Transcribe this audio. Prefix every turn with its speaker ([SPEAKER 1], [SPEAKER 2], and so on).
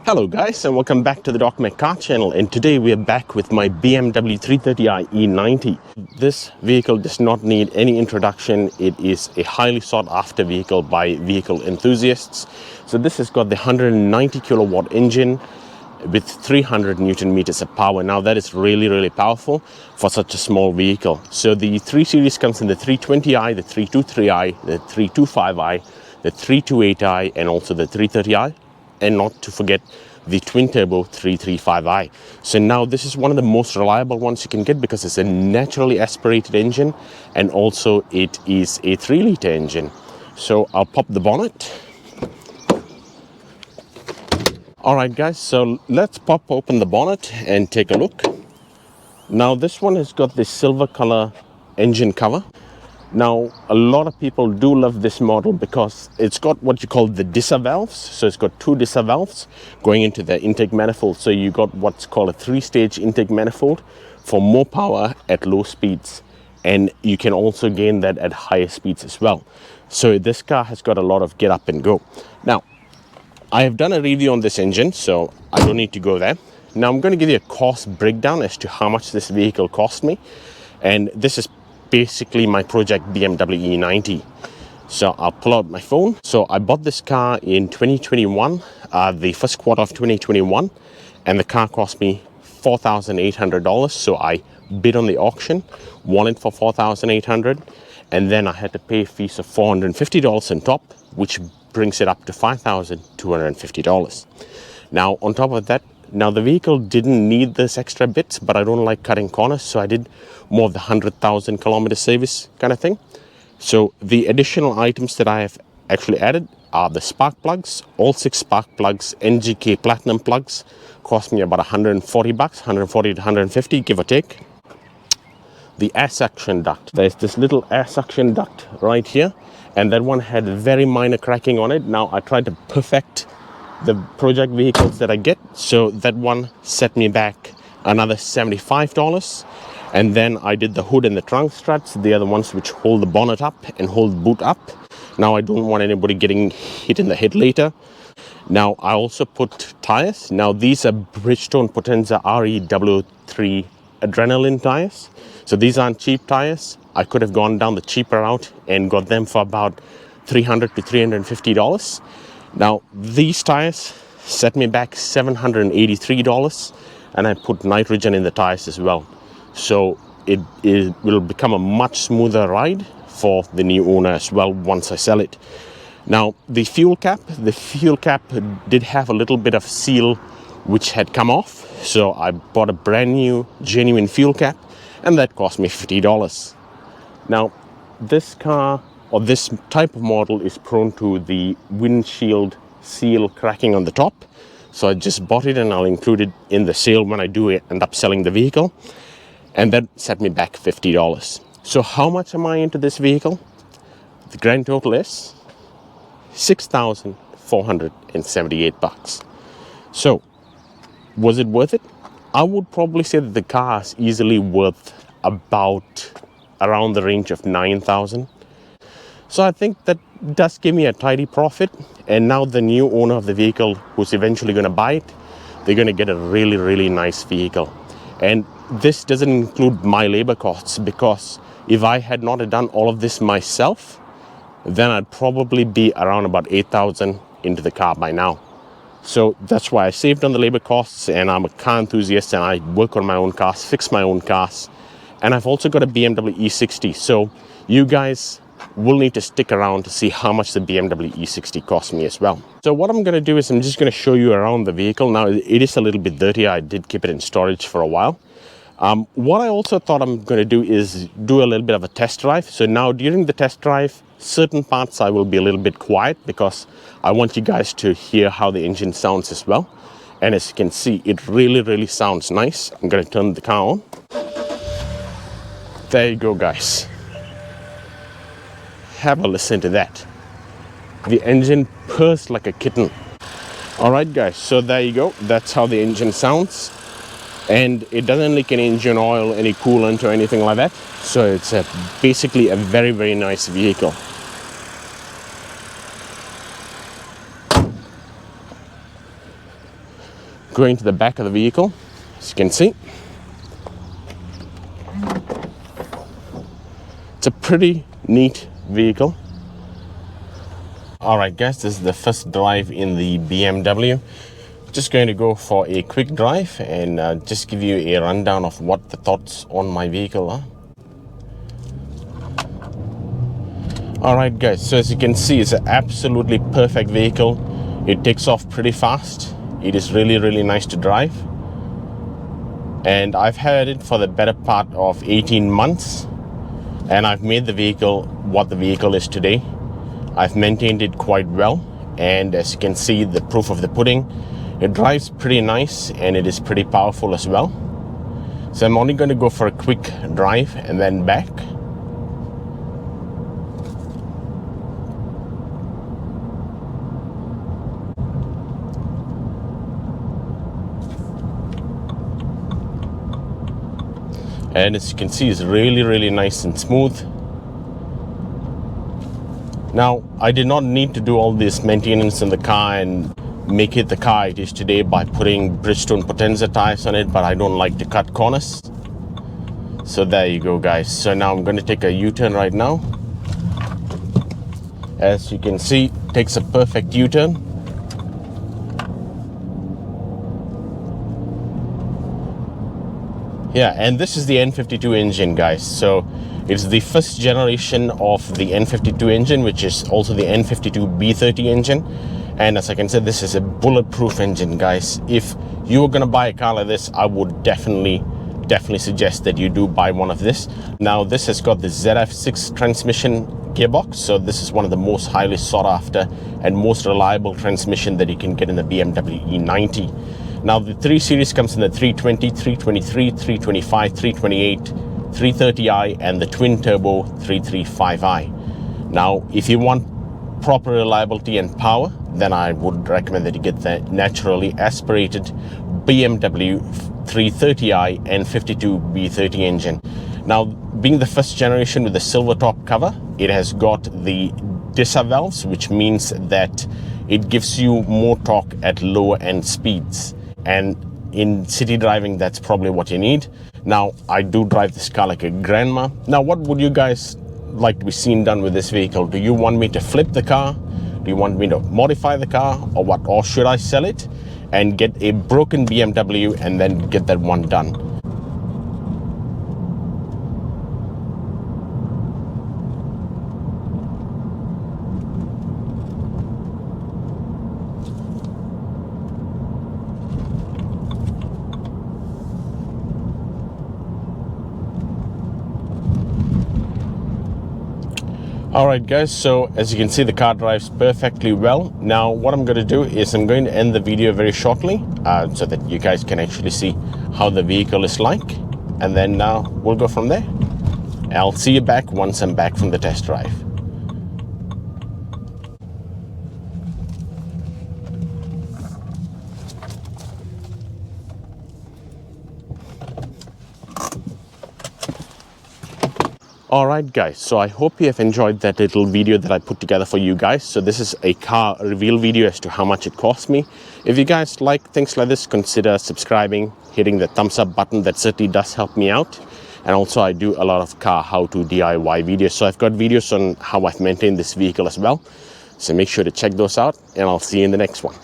[SPEAKER 1] Hello guys, and welcome back to the DocMack car channel, and today we are back with my BMW 330i E90. This vehicle does not need any introduction. It is a highly sought after vehicle by vehicle enthusiasts. So this has got the 190 kilowatt engine with 300 Newton meters of power. Now that is really powerful for such a small vehicle. So the 3 Series comes in the 320i, the 323i, the 325i, the 328i, and also the 330i. And not to forget the twin turbo 335i. So now this is one of the most reliable ones you can get because it's a naturally aspirated engine, and also it is a 3-liter engine. So I'll pop the bonnet. Alright guys, so let's pop open the bonnet and take a look. Now this one has got this silver color engine cover. Now, a lot of people do love this model because it's got what you call the DISA valves. So it's got 2 DISA valves going into the intake manifold. So you got what's called a 3-stage intake manifold for more power at low speeds. And you can also gain that at higher speeds as well. So this car has got a lot of get up and go. Now, I have done a review on this engine, so I don't need to go there. Now, I'm going to give you a cost breakdown as to how much this vehicle cost me. And this is basically my project BMW E90. So I'll pull out my phone. So I bought this car in 2021, the first quarter of 2021, and the car cost me $4,800. So I bid on the auction, won it for $4,800, and then I had to pay fees of $450 on top, which brings it up to $5,250. Now on top of that, now the vehicle didn't need this extra bits, but I don't like cutting corners, so I did more of the 100,000 kilometer service kind of thing. So the additional items that I have actually added are the spark plugs. All 6 spark plugs, NGK platinum plugs, cost me about 140 bucks, 140 to 150, give or take. The air suction duct. There's this little air suction duct right here, and that one had very minor cracking on it. Now I tried to perfect the project vehicles that I get, so that one set me back another $75. And then I did the hood and the trunk struts, the other ones which hold the bonnet up and hold the boot up. Now I don't want anybody getting hit in the head later. Now I also put tires. Now these are Bridgestone Potenza RE003 adrenaline tires. So these aren't cheap tires. I could have gone down the cheaper route and got them for about $300 to $350. Now these tires set me back $783, and I put nitrogen in the tires as well. So it will become a much smoother ride for the new owner as well once I sell it. Now the fuel cap did have a little bit of seal which had come off. So I bought a brand new genuine fuel cap, and that cost me $50. Now this car, or this type of model, is prone to the windshield seal cracking on the top. So I just bought it, and I'll include it in the sale when I do end up selling the vehicle. And that set me back $50. So how much am I into this vehicle? The grand total is $6,478. So was it worth it? I would probably say that the car is easily worth about around the range of $9,000. So I think that does give me a tidy profit, and now the new owner of the vehicle who's eventually going to buy it, they're going to get a really nice vehicle. And this doesn't include my labor costs, because if I had not done all of this myself, then I'd probably be around about $8,000 into the car by now. So that's why I saved on the labor costs, and I'm a car enthusiast, and I work on my own cars, fix my own cars. And I've also got a BMW E60. So you guys will need to stick around to see how much the BMW E60 cost me as well. So what I'm going to do is I'm just going to show you around the vehicle. Now it is a little bit dirty. I did keep it in storage for a while. What I also thought I'm going to do is do a little bit of a test drive. So now during the test drive, certain parts I will be a little bit quiet because I want you guys to hear how the engine sounds as well. And as you can see, it really sounds nice. I'm going to turn the car on. There you go, guys. Have a listen to that. The engine purrs like a kitten. Alright guys, so there you go. That's how the engine sounds. And it doesn't leak any engine oil, any coolant or anything like that. So it's basically a very nice vehicle. going to the back of the vehicle, as you can see. It's a pretty neat vehicle. Alright guys, this is the first drive in the BMW. Just going to go for a quick drive and just give you a rundown of what the thoughts on my vehicle are. Alright guys, so as you can see, it's an absolutely perfect vehicle. It takes off pretty fast. It is really nice to drive. And I've had it for the better part of 18 months. And I've made the vehicle what the vehicle is today. I've maintained it quite well. And as you can see, the proof of the pudding. It drives pretty nice and it is pretty powerful as well. So I'm only going to go for a quick drive and then back. And as you can see, it's really nice and smooth. Now, I did not need to do all this maintenance in the car and make it the car it is today by putting Bridgestone Potenza tires on it, but I don't like to cut corners. So there you go guys. So now I'm going to take a U-turn right now. As you can see, it takes a perfect U-turn. Yeah, and this is the N52 engine guys. So it's the first generation of the N52 engine, which is also the N52 B30 engine. And as I can say, this is a bulletproof engine, guys. If you were gonna buy a car like this, I would definitely suggest that you do buy one of this. Now, this has got the ZF6 transmission gearbox. So this is one of the most highly sought after and most reliable transmission that you can get in the BMW E90. Now, the 3 Series comes in the 320, 323, 325, 328, 330i, and the twin-turbo 335i. Now, if you want proper reliability and power, then I would recommend that you get the naturally aspirated BMW 330i N52 B30 engine. Now, being the first generation with the silver top cover, it has got the DISA valves, which means that it gives you more torque at lower end speeds. And in city driving, that's probably what you need. Now, I do drive this car like a grandma. Now, what would you guys like to be seen done with this vehicle? Do you want me to flip the car? Do you want me to modify the car, or what? Or should I sell it and get a broken BMW and then get that one done? Alright guys, so as you can see, the car drives perfectly well. Now what I'm going to do is I'm going to end the video very shortly so that you guys can actually see how the vehicle is like, and then we'll go from there. I'll see you back once I'm back from the test drive. Alright guys, so I hope you have enjoyed that little video that I put together for you guys. So this is a car reveal video as to how much it cost me. If you guys like things like this, consider subscribing, hitting the thumbs up button. That certainly does help me out. And also I do a lot of car how-to DIY videos. So I've got videos on how I've maintained this vehicle as well. So make sure to check those out, and I'll see you in the next one.